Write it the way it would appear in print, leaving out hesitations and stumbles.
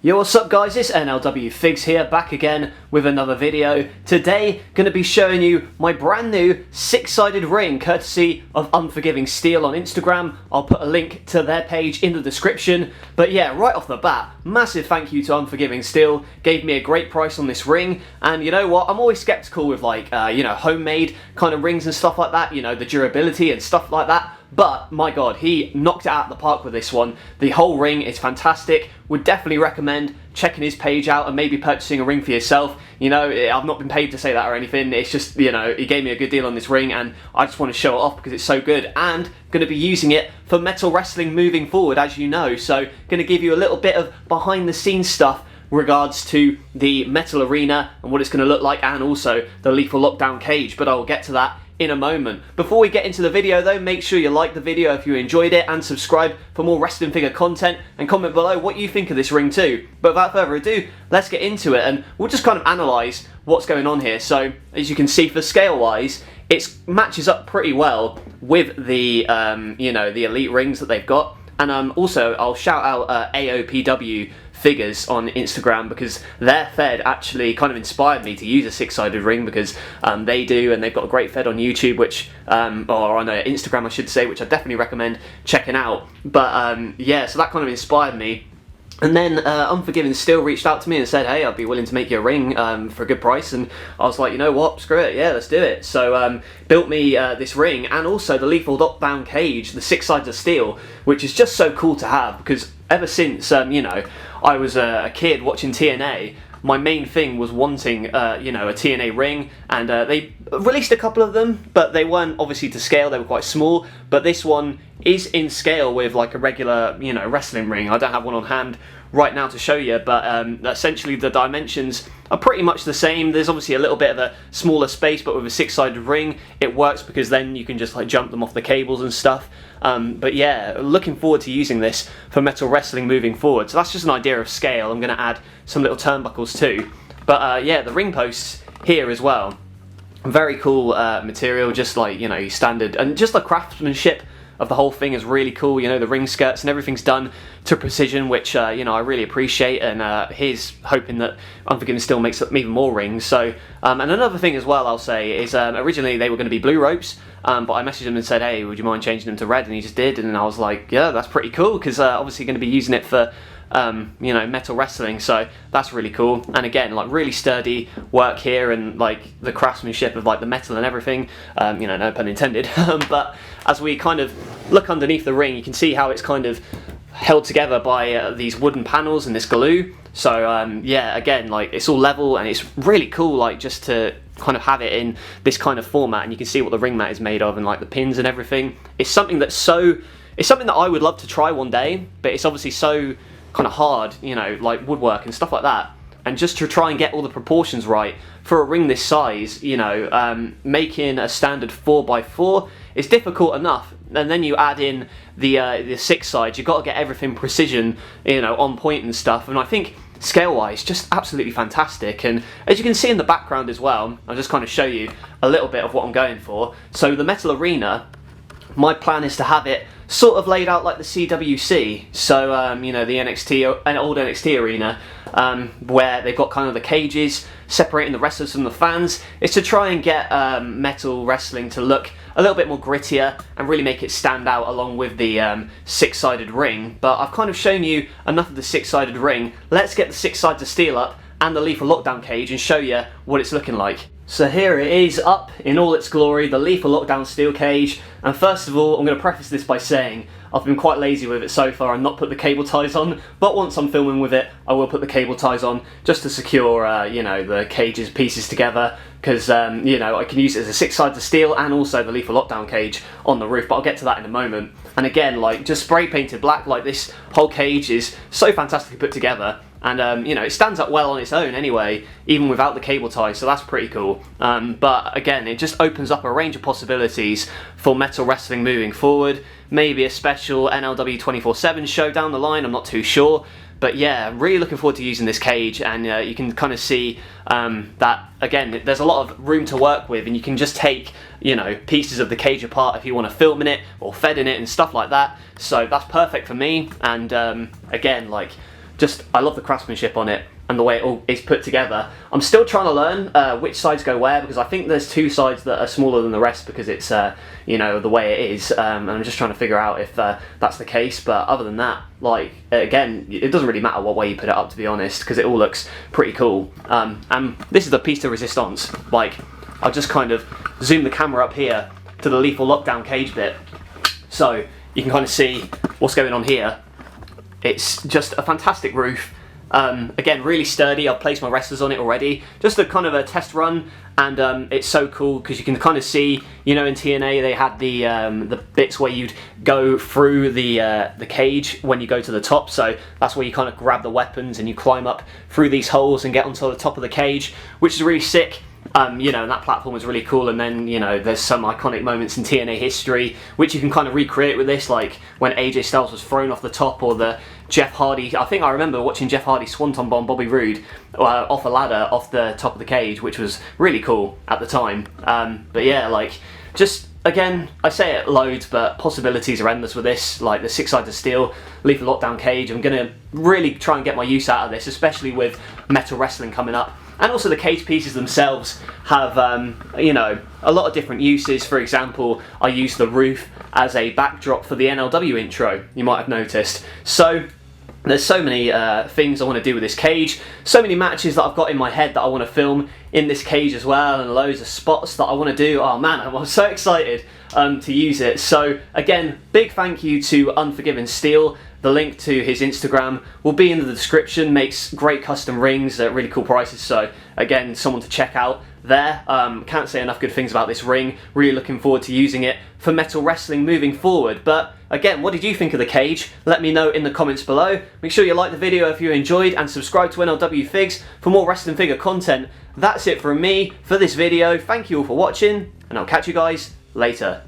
Yo, what's up guys, it's NLW Figs here, back again with another video. Today, going to be showing you my brand new six-sided ring, courtesy of Unforgiving Steel on Instagram. I'll put a link to their page in the description. But yeah, right off the bat, massive thank you to Unforgiving Steel. Gave me a great price on this ring, and you know what, I'm always skeptical with like, homemade kind of rings and stuff like that, you know, the durability and stuff like that. But, my god, he knocked it out of the park with this one. The whole ring is fantastic. Would definitely recommend checking his page out and maybe purchasing a ring for yourself. You know, I've not been paid to say that or anything. It's just, you know, he gave me a good deal on this ring and I just want to show it off because it's so good. And going to be using it for metal wrestling moving forward, as you know. So, going to give you a little bit of behind the scenes stuff regards to the metal arena and what it's going to look like, and also the lethal lockdown cage. But I'll get to that in a moment. Before we get into the video though, make sure you like the video if you enjoyed it and subscribe for more wrestling figure content, and comment below what you think of this ring too. But without further ado, let's get into it and we'll just kind of analyse what's going on here. So as you can see, for scale wise, it matches up pretty well with the the elite rings that they've got. And also I'll shout out AOPW Figures on Instagram, because their Fed actually kind of inspired me to use a six-sided ring, because they do, and they've got a great Fed on YouTube, which or on Instagram I should say, which I definitely recommend checking out. But yeah, so that kind of inspired me. And then Unforgiving Steel reached out to me and said, hey, I'd be willing to make you a ring for a good price. And I was like, you know what, screw it, yeah, let's do it. So built me this ring, and also the lethal lockdown cage, the six sides of steel, which is just so cool to have, because ever since I was a kid watching TNA, my main thing was wanting a TNA ring, and they released a couple of them, but they weren't obviously to scale, they were quite small. But this one is in scale with like a regular wrestling ring. I don't have one on hand right now to show you, but essentially the dimensions are pretty much the same. There's obviously a little bit of a smaller space, but with a six-sided ring it works, because then you can just like jump them off the cables and stuff. But yeah, looking forward to using this for metal wrestling moving forward. So that's just an idea of scale. I'm going to add some little turnbuckles too. But yeah, the ring posts here as well, very cool material, just like standard, and just the craftsmanship of the whole thing is really cool. The ring skirts and everything's done to precision, which I really appreciate. And here's hoping that Unforgiving Steel makes up even more rings. So and another thing as well I'll say is originally they were going to be blue ropes, but I messaged him and said, hey, would you mind changing them to red? And he just did, and I was like, yeah, that's pretty cool, because obviously going to be using it for metal wrestling, so that's really cool. And again, like really sturdy work here, and like the craftsmanship of like the metal and everything, no pun intended. But as we kind of look underneath the ring, you can see how it's kind of held together by these wooden panels and this glue. So yeah, again, like it's all level, and it's really cool, like just to kind of have it in this kind of format, and you can see what the ring mat is made of, and like the pins and everything. It's something that I would love to try one day, but it's obviously so kind of hard, like woodwork and stuff like that. And just to try and get all the proportions right for a ring this size, making a standard 4x4 is difficult enough, and then you add in the six sides, you've got to get everything precision, on point and stuff. And I think scale wise, just absolutely fantastic. And as you can see in the background as well, I'll just kind of show you a little bit of what I'm going for. So the metal arena, my plan is to have it sort of laid out like the CWC, so the NXT and old NXT arena, where they've got kind of the cages separating the wrestlers from the fans. It's to try and get metal wrestling to look a little bit more grittier and really make it stand out along with the six-sided ring. But I've kind of shown you enough of the six-sided ring. Let's get the six sides of steel up and the lethal lockdown cage and show you what it's looking like. So here it is up in all its glory, the lethal lockdown steel cage. And first of all, I'm going to preface this by saying I've been quite lazy with it so far and not put the cable ties on, but once I'm filming with it, I will put the cable ties on just to secure, the cage's pieces together, because, I can use it as a six sides of steel and also the lethal lockdown cage on the roof, but I'll get to that in a moment. And again, like just spray painted black, like this whole cage is so fantastically put together. And it stands up well on its own anyway, even without the cable ties, so that's pretty cool. But again, it just opens up a range of possibilities for metal wrestling moving forward. Maybe a special NLW 24/7 show down the line, I'm not too sure. But yeah, really looking forward to using this cage, and you can kind of see that, again, there's a lot of room to work with, and you can just take, pieces of the cage apart if you want to film in it or fed in it and stuff like that. So that's perfect for me, and again, like, I love the craftsmanship on it and the way it all is put together. I'm still trying to learn which sides go where, because I think there's 2 sides that are smaller than the rest because it's you know, the way it is, and I'm just trying to figure out if that's the case. But other than that, like, again, it doesn't really matter what way you put it up, to be honest, because it all looks pretty cool. And this is the piece de resistance. Like, I'll just kind of zoom the camera up here to the lethal lockdown cage bit, so you can kind of see what's going on here. It's just a fantastic roof. Again, really sturdy. I've placed my wrestlers on it already. Just a kind of a test run, and it's so cool because you can kind of see, you know, in TNA they had the bits where you'd go through the cage when you go to the top. So that's where you kind of grab the weapons and you climb up through these holes and get onto the top of the cage, which is really sick. You know, and that platform was really cool. And then, you know, there's some iconic moments in TNA history which you can kind of recreate with this, like when AJ Styles was thrown off the top, or the Jeff Hardy. I think I remember watching Jeff Hardy swanton bomb Bobby Roode off a ladder off the top of the cage, which was really cool at the time. But yeah, like, just again, I say it loads, but possibilities are endless with this. Like the 6 sides of steel, lethal lockdown cage. I'm gonna really try and get my use out of this, especially with Metal Wrestling coming up. And also the cage pieces themselves have, you know, a lot of different uses. For example, I use the roof as a backdrop for the NLW intro, you might have noticed. So there's so many things I want to do with this cage, so many matches that I've got in my head that I want to film in this cage as well, and loads of spots that I want to do. Oh man, I'm so excited to use it. So again, big thank you to Unforgiven Steel. The link to his Instagram will be in the description. Makes great custom rings at really cool prices, so again, someone to check out there. Can't say enough good things about this ring. Really looking forward to using it for Metal Wrestling moving forward. But again, what did you think of the cage? Let me know in the comments below. Make sure you like the video if you enjoyed, and subscribe to NLW Figs for more wrestling figure content. That's it from me for this video. Thank you all for watching, and I'll catch you guys later.